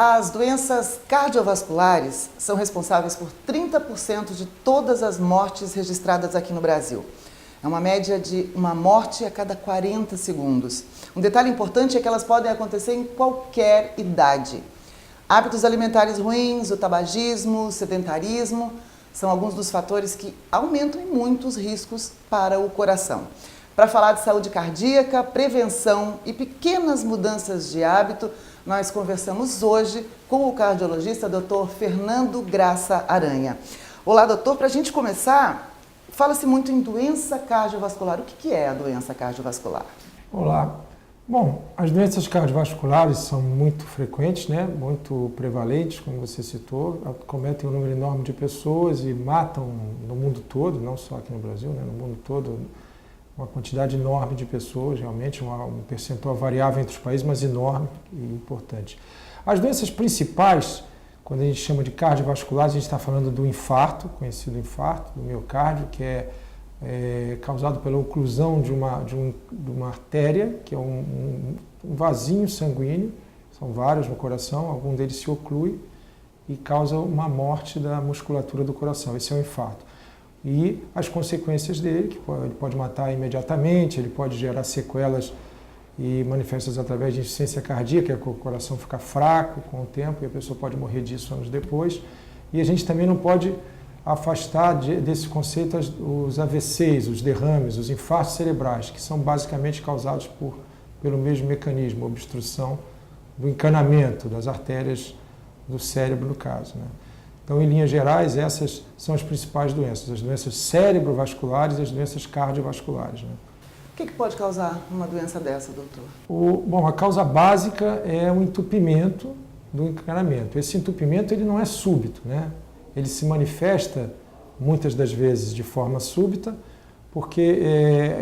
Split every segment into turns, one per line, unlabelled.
As doenças cardiovasculares são responsáveis por 30% de todas as mortes registradas aqui no Brasil. É uma média de uma morte a cada 40 segundos. Um detalhe importante é que elas podem acontecer em qualquer idade. Hábitos alimentares ruins, o tabagismo, o sedentarismo são alguns dos fatores que aumentam em muito os riscos para o coração. Para falar de saúde cardíaca, prevenção e pequenas mudanças de hábito, nós conversamos hoje com o cardiologista Dr. Fernando Graça Aranha. Olá, doutor. Para a gente começar, fala-se muito em doença cardiovascular. O que é a doença cardiovascular?
Olá. Bom, as doenças cardiovasculares são muito frequentes, né? Muito prevalentes, como você citou, acometem um número enorme de pessoas e matam no mundo todo, não só aqui no Brasil, né? No mundo todo, uma quantidade enorme de pessoas, realmente um percentual variável entre os países, mas enorme e importante. As doenças principais, quando a gente chama de cardiovasculares, a gente está falando do infarto, conhecido infarto, do miocárdio, que é causado pela oclusão de uma artéria, que é um vasinho sanguíneo, são vários no coração, algum deles se oclui e causa uma morte da musculatura do coração. Esse é o infarto. E as consequências dele, que ele pode matar imediatamente, ele pode gerar sequelas e manifestas através de insuficiência cardíaca, que o coração fica fraco com o tempo e a pessoa pode morrer disso anos depois. E a gente também não pode afastar desse conceito os AVCs, os derrames, os infartos cerebrais, que são basicamente causados pelo mesmo mecanismo, obstrução do encanamento das artérias do cérebro, no caso, né? Então, em linhas gerais, essas são as principais doenças, as doenças cerebrovasculares e as doenças cardiovasculares, né?
O que pode causar uma doença dessa, doutor?
Bom, a causa básica é o entupimento do encanamento. Esse entupimento ele não é súbito, né? Ele se manifesta muitas das vezes de forma súbita, porque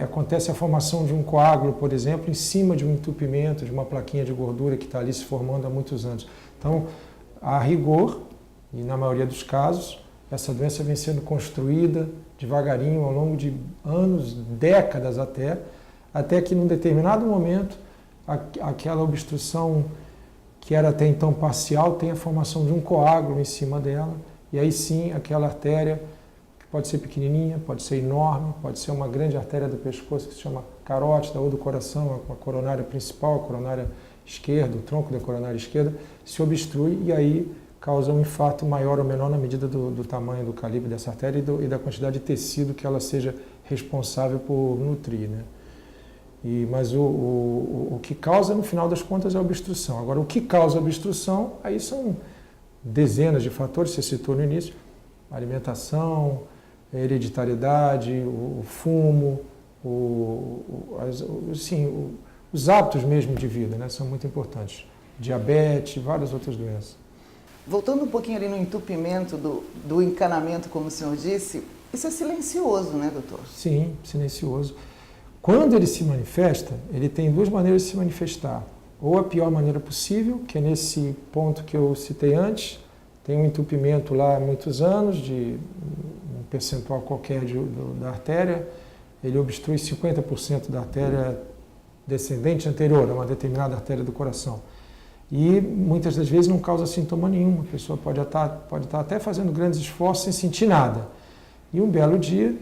acontece a formação de um coágulo, por exemplo, em cima de um entupimento, de uma plaquinha de gordura que está ali se formando há muitos anos. Então, a rigor, e na maioria dos casos, essa doença vem sendo construída devagarinho ao longo de anos, décadas até que num determinado momento aquela obstrução que era até então parcial tem a formação de um coágulo em cima dela e aí sim aquela artéria, que pode ser pequenininha, pode ser enorme, pode ser uma grande artéria do pescoço que se chama carótida ou do coração, a coronária principal, a coronária esquerda, o tronco da coronária esquerda, se obstrui e aí causa um infarto maior ou menor na medida do tamanho, do calibre dessa artéria e da quantidade de tecido que ela seja responsável por nutrir, né? Mas o que causa, no final das contas, é a obstrução. Agora, o que causa a obstrução, aí são dezenas de fatores, você citou no início, alimentação, hereditariedade, o fumo, os hábitos mesmo de vida, né? São muito importantes. Diabetes, várias outras doenças.
Voltando um pouquinho ali no entupimento do encanamento, como o senhor disse, isso é silencioso, né, doutor?
Sim, silencioso. Quando ele se manifesta, ele tem duas maneiras de se manifestar. Ou a pior maneira possível, que é nesse ponto que eu citei antes, tem um entupimento lá há muitos anos, de um percentual qualquer da artéria, ele obstrui 50% da artéria descendente anterior a uma determinada artéria do coração. E muitas das vezes não causa sintoma nenhum, a pessoa pode estar até fazendo grandes esforços sem sentir nada. E um belo dia,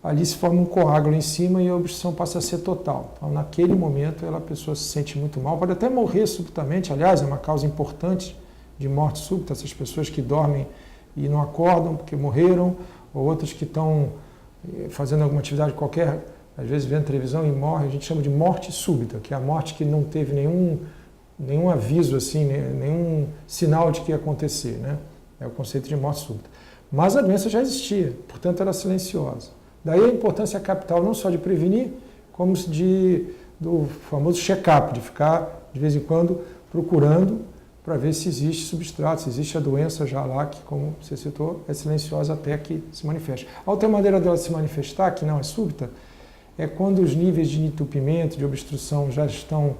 ali se forma um coágulo em cima e a obstrução passa a ser total. Então, naquele momento, a pessoa se sente muito mal, pode até morrer subitamente, aliás, é uma causa importante de morte súbita, essas pessoas que dormem e não acordam porque morreram, ou outras que estão fazendo alguma atividade qualquer, às vezes vendo televisão e morrem, a gente chama de morte súbita, que é a morte que não teve nenhum aviso, assim, nenhum sinal de que ia acontecer, né? É o conceito de morte súbita. Mas a doença já existia, portanto era silenciosa. Daí a importância capital não só de prevenir, como do famoso check-up, de ficar de vez em quando procurando para ver se existe substrato, se existe a doença já lá, que como você citou, é silenciosa até que se manifeste. A outra maneira dela se manifestar, que não é súbita, é quando os níveis de entupimento, de obstrução já estão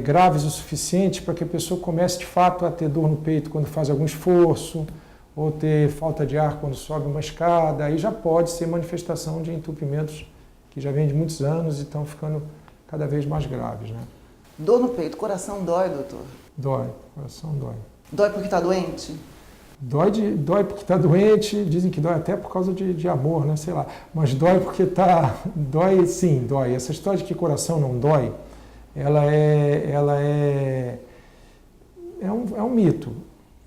graves o suficiente para que a pessoa comece de fato a ter dor no peito quando faz algum esforço, ou ter falta de ar quando sobe uma escada, aí já pode ser manifestação de entupimentos que já vêm de muitos anos e estão ficando cada vez mais graves, né?
Dor no peito, coração dói, doutor?
Dói, coração dói.
Dói porque está doente?
Dói porque está doente, dizem que dói até por causa de amor, né? Sei lá. Mas dói porque está... Dói, sim, dói. Essa história de que coração não dói, ela é um mito.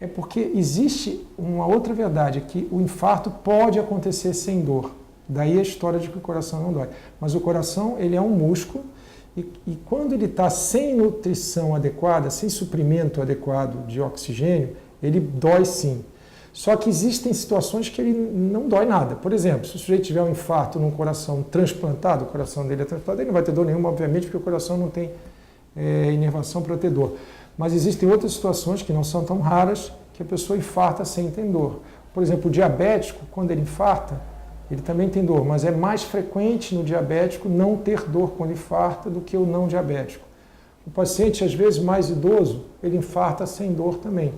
É porque existe uma outra verdade, que o infarto pode acontecer sem dor. Daí a história de que o coração não dói. Mas o coração, ele é um músculo e quando ele está sem nutrição adequada, sem suprimento adequado de oxigênio, ele dói sim. Só que existem situações que ele não dói nada. Por exemplo, se o sujeito tiver um infarto num coração transplantado, o coração dele é transplantado, ele não vai ter dor nenhuma, obviamente, porque o coração não tem inervação para ter dor. Mas existem outras situações que não são tão raras, que a pessoa infarta sem ter dor. Por exemplo, o diabético, quando ele infarta, ele também tem dor, mas é mais frequente no diabético não ter dor quando infarta do que o não diabético. O paciente, às vezes, mais idoso, ele infarta sem dor também.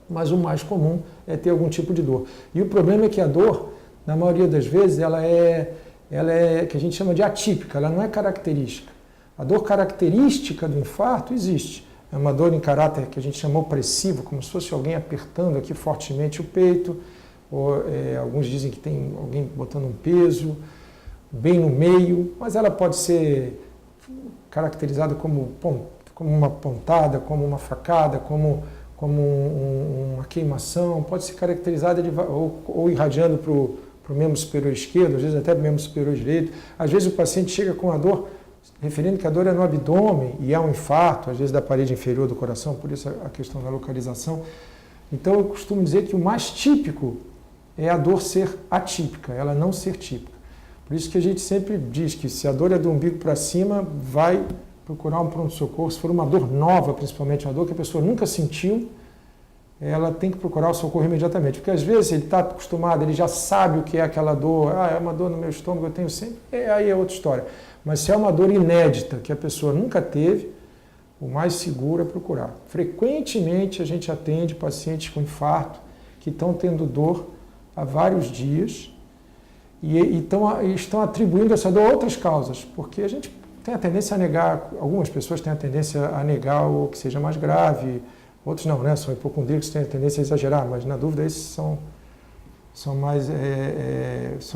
Mas o mais comum é ter algum tipo de dor. E o problema é que a dor, na maioria das vezes, ela é que a gente chama de atípica, ela não é característica. A dor característica do infarto existe. É uma dor em caráter que a gente chama opressivo, como se fosse alguém apertando aqui fortemente o peito, ou alguns dizem que tem alguém botando um peso bem no meio, mas ela pode ser caracterizada como uma pontada, como uma facada, como uma queimação, pode ser caracterizada ou irradiando para o membro superior esquerdo, às vezes até para o membro superior direito. Às vezes o paciente chega com a dor, referindo que a dor é no abdômen e é um infarto, às vezes da parede inferior do coração, por isso a questão da localização. Então eu costumo dizer que o mais típico é a dor ser atípica, ela não ser típica. Por isso que a gente sempre diz que se a dor é do umbigo para cima, vai procurar um pronto-socorro. Se for uma dor nova, principalmente uma dor que a pessoa nunca sentiu, ela tem que procurar o socorro imediatamente. Porque às vezes ele está acostumado, ele já sabe o que é aquela dor. Ah, é uma dor no meu estômago, eu tenho sempre. Aí é outra história. Mas se é uma dor inédita, que a pessoa nunca teve, o mais seguro é procurar. Frequentemente a gente atende pacientes com infarto que estão tendo dor há vários dias e estão atribuindo essa dor a outras causas, porque a gente tem a tendência a negar, algumas pessoas têm a tendência a negar o que seja mais grave, outros não, né? São hipocondríacos que têm a tendência a exagerar, mas na dúvida esses são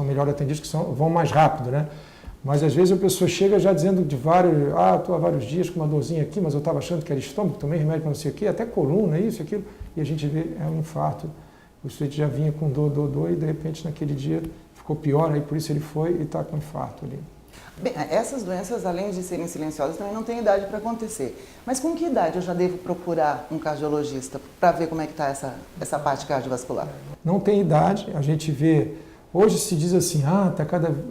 melhor atendidos, que vão mais rápido, né? Mas às vezes a pessoa chega já dizendo estou há vários dias com uma dorzinha aqui, mas eu estava achando que era estômago, tomei remédio para não sei o quê, até coluna, isso, aquilo, e a gente vê, é um infarto. O sujeito já vinha com dor, e de repente naquele dia ficou pior, aí por isso ele foi e está com infarto ali.
Bem, essas doenças, além de serem silenciosas, também não têm idade para acontecer. Mas com que idade eu já devo procurar um cardiologista para ver como é que está essa parte cardiovascular?
Não tem idade, a gente vê... Hoje se diz assim,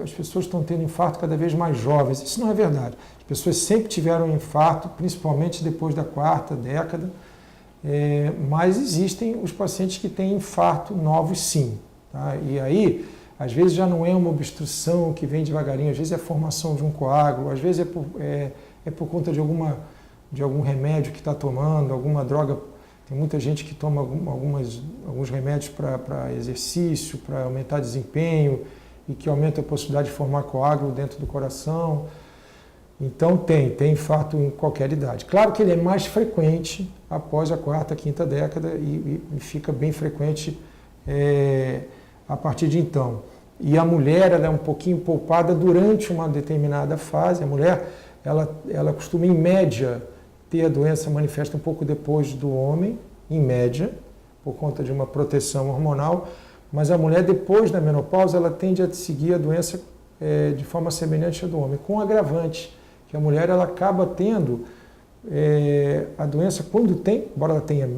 as pessoas estão tendo infarto cada vez mais jovens. Isso não é verdade. As pessoas sempre tiveram infarto, principalmente depois da quarta década, mas existem os pacientes que têm infarto novos sim. Tá? E aí, às vezes já não é uma obstrução que vem devagarinho, às vezes é a formação de um coágulo, às vezes é por conta de algum remédio que está tomando, alguma droga. Tem muita gente que toma alguns remédios para exercício, para aumentar desempenho e que aumenta a possibilidade de formar coágulo dentro do coração. Então tem infarto em qualquer idade. Claro que ele é mais frequente após a quarta, quinta década e fica bem frequente a partir de então. E a mulher ela é um pouquinho poupada durante uma determinada fase. A mulher ela costuma, em média, ter a doença manifesta um pouco depois do homem, em média, por conta de uma proteção hormonal, mas a mulher, depois da menopausa, ela tende a seguir a doença de forma semelhante à do homem, com agravante, que a mulher ela acaba tendo a doença quando tem, embora ela tenha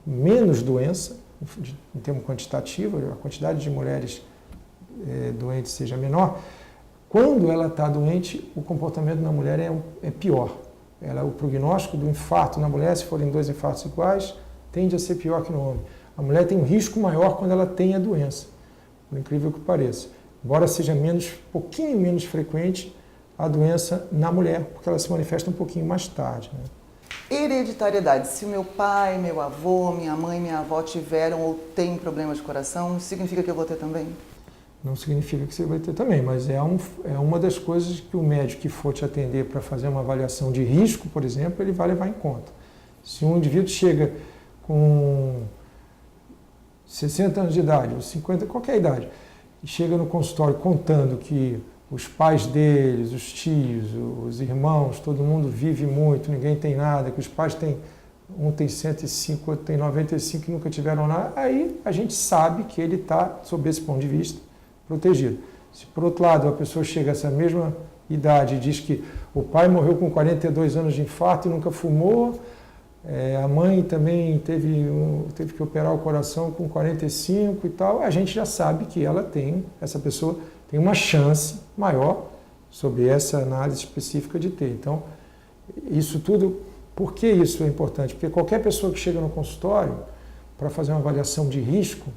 menos doença, em termos quantitativos, a quantidade de mulheres doentes seja menor, quando ela está doente, o comportamento na mulher é pior. O prognóstico do infarto na mulher, se forem 2 infartos iguais, tende a ser pior que no homem. A mulher tem um risco maior quando ela tem a doença, por incrível que pareça. Embora seja pouquinho menos frequente a doença na mulher, porque ela se manifesta um pouquinho mais tarde. Né?
Hereditariedade. Se meu pai, meu avô, minha mãe, minha avó tiveram ou têm problema de coração, significa que eu vou ter também?
Não significa que você vai ter também, mas é uma das coisas que o médico que for te atender para fazer uma avaliação de risco, por exemplo, ele vai levar em conta. Se um indivíduo chega com 60 anos de idade, ou 50, qualquer idade, e chega no consultório contando que os pais deles, os tios, os irmãos, todo mundo vive muito, ninguém tem nada, que os pais têm, um tem 105, outro tem 95 e nunca tiveram nada, aí a gente sabe que ele está, sob esse ponto de vista, protegido. Se por outro lado a pessoa chega a essa mesma idade e diz que o pai morreu com 42 anos de infarto e nunca fumou, a mãe também teve que operar o coração com 45 e tal, a gente já sabe que essa pessoa tem uma chance maior sobre essa análise específica de ter. Então, isso tudo, por que isso é importante? Porque qualquer pessoa que chega no consultório para fazer uma avaliação de risco,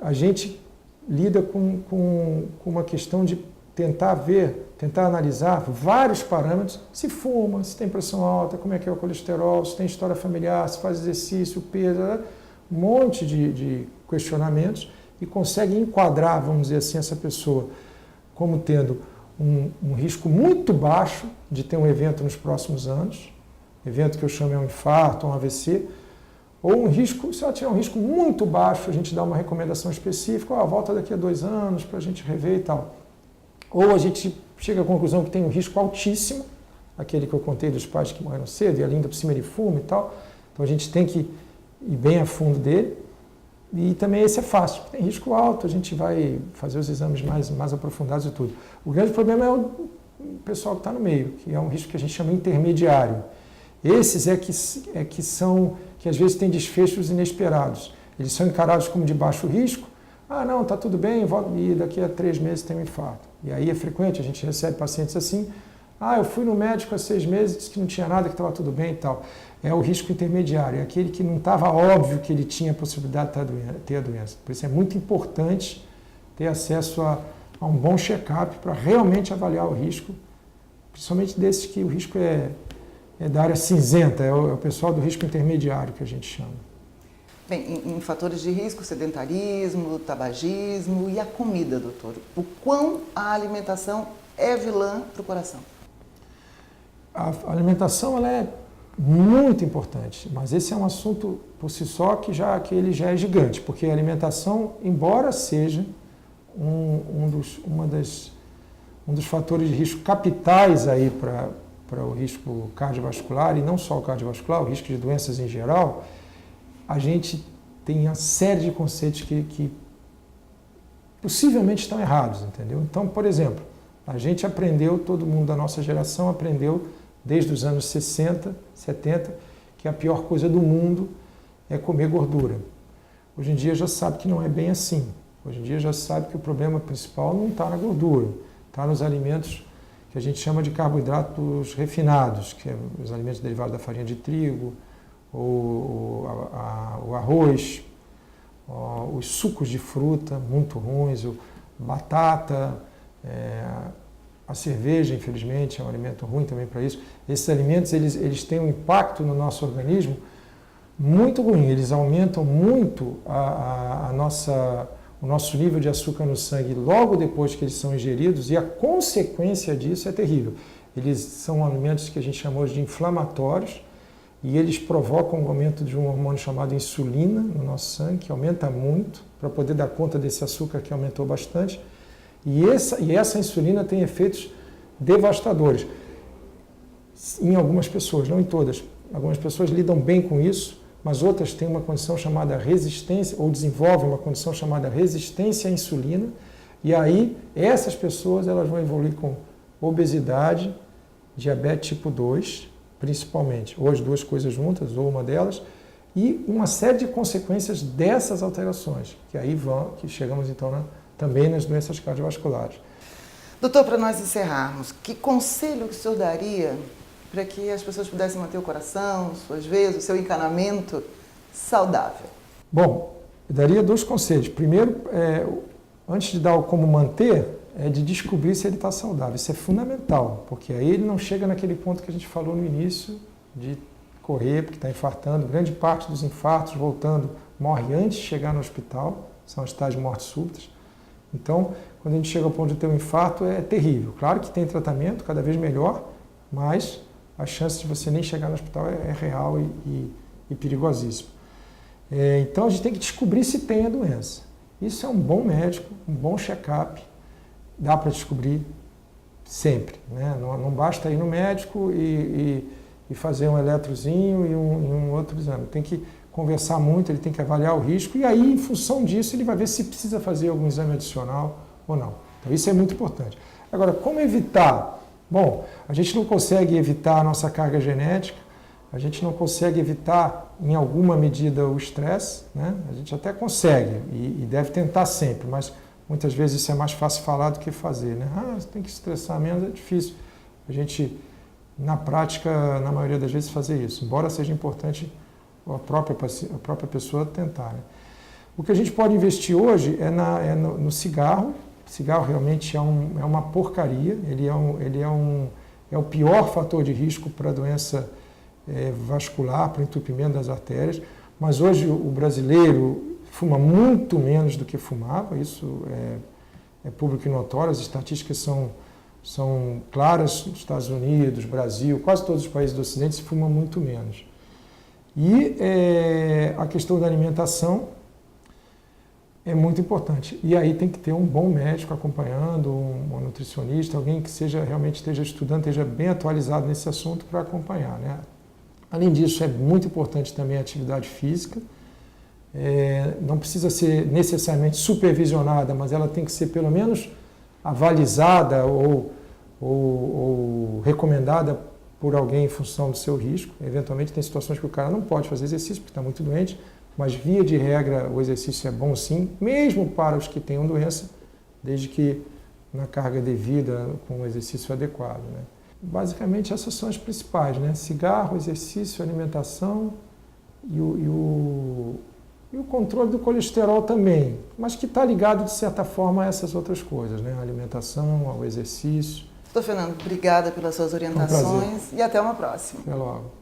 a gente lida com uma questão de tentar analisar vários parâmetros, se fuma, se tem pressão alta, como é que é o colesterol, se tem história familiar, se faz exercício, peso, um monte de questionamentos e consegue enquadrar, vamos dizer assim, essa pessoa como tendo um risco muito baixo de ter um evento nos próximos anos, evento que eu chamo de um infarto, um AVC, ou um risco, se ela tiver um risco muito baixo, a gente dá uma recomendação específica, volta daqui a 2 anos para a gente rever e tal. Ou a gente chega à conclusão que tem um risco altíssimo, aquele que eu contei dos pais que morreram cedo, e ainda por cima ele fuma e tal. Então a gente tem que ir bem a fundo dele. E também esse é fácil, tem risco alto, a gente vai fazer os exames mais aprofundados e tudo. O grande problema é o pessoal que está no meio, que é um risco que a gente chama intermediário. Esses que às vezes têm desfechos inesperados. Eles são encarados como de baixo risco. Não, está tudo bem, e daqui a 3 meses tem um infarto. E aí é frequente, a gente recebe pacientes assim, eu fui no médico há 6 meses, disse que não tinha nada, que estava tudo bem e tal. É o risco intermediário, é aquele que não estava óbvio que ele tinha a possibilidade de ter a doença. Por isso é muito importante ter acesso a um bom check-up para realmente avaliar o risco, principalmente desses que o risco é da área cinzenta, é o pessoal do risco intermediário que a gente chama.
Bem, em fatores de risco, sedentarismo, tabagismo e a comida, doutor. O quão a alimentação é vilã para o coração?
A alimentação ela é muito importante, mas esse é um assunto por si só que ele já é gigante, porque a alimentação, embora seja um dos fatores de risco capitais aí para o risco cardiovascular, e não só o cardiovascular, o risco de doenças em geral, a gente tem uma série de conceitos que possivelmente estão errados, entendeu? Então, por exemplo, a gente aprendeu, todo mundo da nossa geração aprendeu, desde os anos 60, 70, que a pior coisa do mundo é comer gordura. Hoje em dia já sabe que não é bem assim. Hoje em dia já sabe que o problema principal não está na gordura, está nos alimentos que a gente chama de carboidratos refinados, que é os alimentos derivados da farinha de trigo, o arroz, os sucos de fruta muito ruins, batata, a cerveja, infelizmente, é um alimento ruim também para isso. Esses alimentos eles têm um impacto no nosso organismo muito ruim, eles aumentam muito o nosso nível de açúcar no sangue logo depois que eles são ingeridos, e a consequência disso é terrível. Eles são alimentos que a gente chama hoje de inflamatórios, e eles provocam o aumento de um hormônio chamado insulina no nosso sangue, que aumenta muito, para poder dar conta desse açúcar que aumentou bastante. E essa insulina tem efeitos devastadores em algumas pessoas, não em todas. Algumas pessoas lidam bem com isso, mas outras têm uma condição chamada resistência, ou desenvolvem uma condição chamada resistência à insulina, e aí essas pessoas elas vão evoluir com obesidade, diabetes tipo 2, principalmente, ou as duas coisas juntas, ou uma delas, e uma série de consequências dessas alterações, que chegamos então também nas doenças cardiovasculares.
Doutor, para nós encerrarmos, que conselho que o senhor daria para que as pessoas pudessem manter o coração, suas veias, o seu encanamento saudável?
Bom, eu daria 2 conselhos. Primeiro, antes de dar o como manter, é de descobrir se ele está saudável. Isso é fundamental, porque aí ele não chega naquele ponto que a gente falou no início, de correr, porque está infartando. Grande parte dos infartos, voltando, morre antes de chegar no hospital, são as tais mortes súbitas. Então, quando a gente chega ao ponto de ter um infarto, é terrível. Claro que tem tratamento, cada vez melhor, mas a chance de você nem chegar no hospital é real e perigosíssima. Então a gente tem que descobrir se tem a doença. Isso é um bom médico, um bom check-up, dá para descobrir sempre, né? Não basta ir no médico e fazer um eletrozinho e um outro exame. Tem que conversar muito, ele tem que avaliar o risco e aí, em função disso, ele vai ver se precisa fazer algum exame adicional ou não. Então isso é muito importante. Agora, como evitar? Bom, a gente não consegue evitar a nossa carga genética, a gente não consegue evitar, em alguma medida, o estresse, né? A gente até consegue e deve tentar sempre, mas muitas vezes isso é mais fácil falar do que fazer, né? Você tem que estressar menos, é difícil a gente, na prática, na maioria das vezes, fazer isso, embora seja importante a própria pessoa tentar, né? O que a gente pode investir hoje é no cigarro. O cigarro realmente é uma porcaria, ele é o pior fator de risco para a doença vascular, para o entupimento das artérias, mas hoje o brasileiro fuma muito menos do que fumava, isso é público e notório, as estatísticas são claras, nos Estados Unidos, Brasil, quase todos os países do Ocidente se fuma muito menos. E a questão da alimentação é muito importante. E aí tem que ter um bom médico acompanhando, um nutricionista, alguém que realmente esteja estudando, esteja bem atualizado nesse assunto para acompanhar, né? Além disso, é muito importante também a atividade física. Não precisa ser necessariamente supervisionada, mas ela tem que ser pelo menos avalizada ou recomendada por alguém em função do seu risco. Eventualmente tem situações que o cara não pode fazer exercício porque está muito doente, mas via de regra o exercício é bom sim, mesmo para os que tenham doença, desde que na carga devida, com o exercício adequado, né? Basicamente essas são as principais, né? Cigarro, exercício, alimentação e o controle do colesterol também, mas que está ligado de certa forma a essas outras coisas, né? A alimentação, ao exercício.
Doutor Fernando, obrigada pelas suas orientações e até uma próxima.
Até logo.